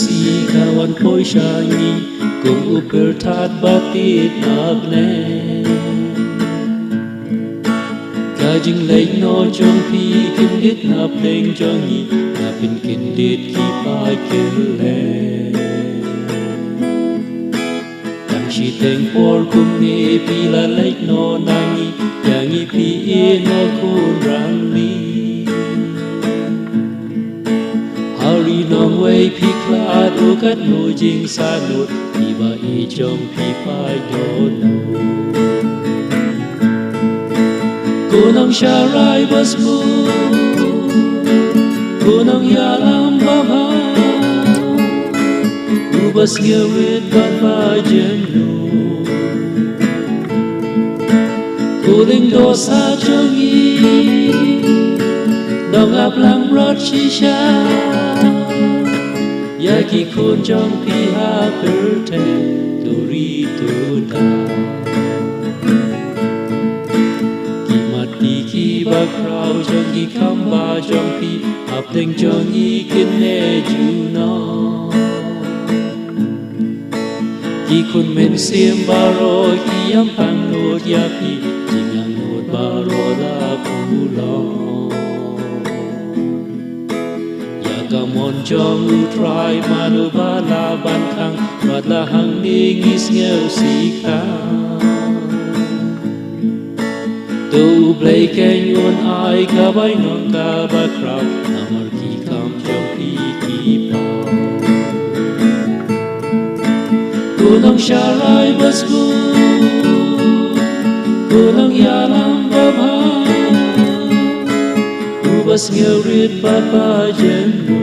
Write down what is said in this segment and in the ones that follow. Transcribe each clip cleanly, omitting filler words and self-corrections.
si kawan poi shangi kung upertat batit nagne kajing lay no chong pi kim dit na pleng jongi na pin kin dit ki pa kele tang shi teng por kum ni pi la lay no nangi yangi pi e no kun rang li Hari nong wei pi klat u kat nu jing sa nut pi ba i chong pi pa do nu Kunang sharai bas mu Kunang yalam bama Ubas ngewit bapa jenu Kuling dosa jongi Dong ap lang rot shisha Yaki kun jong pi ha perte Turi tu da Ba krao jong gi kam ba jong pi ap teng jong gi kin ne ju no Ki kun men sim ba ro ki yam pang not ya pi jing yang not ba ro la pu lo Ya ka mon jong u try manu ba la ban khang wat la hang ni ngis ngeu si ka Tu play keng yon ai ka bay non ka ba krao namar ki kam jong pi ki pa Kunang sharai bas ku Kunang yalam ba ba Ubas ngeu rit ba ba jenu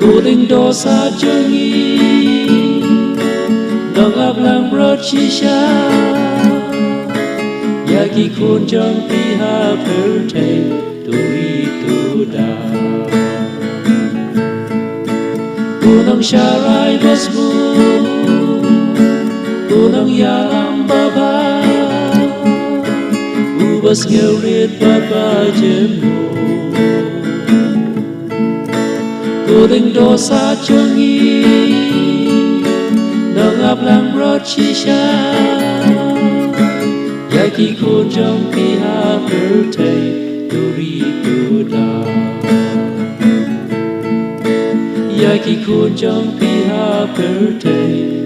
Kuling dosa jongi Dong ap lang rot shisha Yaki kun jong pi ha perte Turi tu da Kunang sharai bas mu Kunang yalam baba Ubas ngeu rit baba jemu Kuling dosa jongi Dong ap lang rot shisha Yaki kun jong pi ha perte Turi tu da Yaki kun jong pi ha perte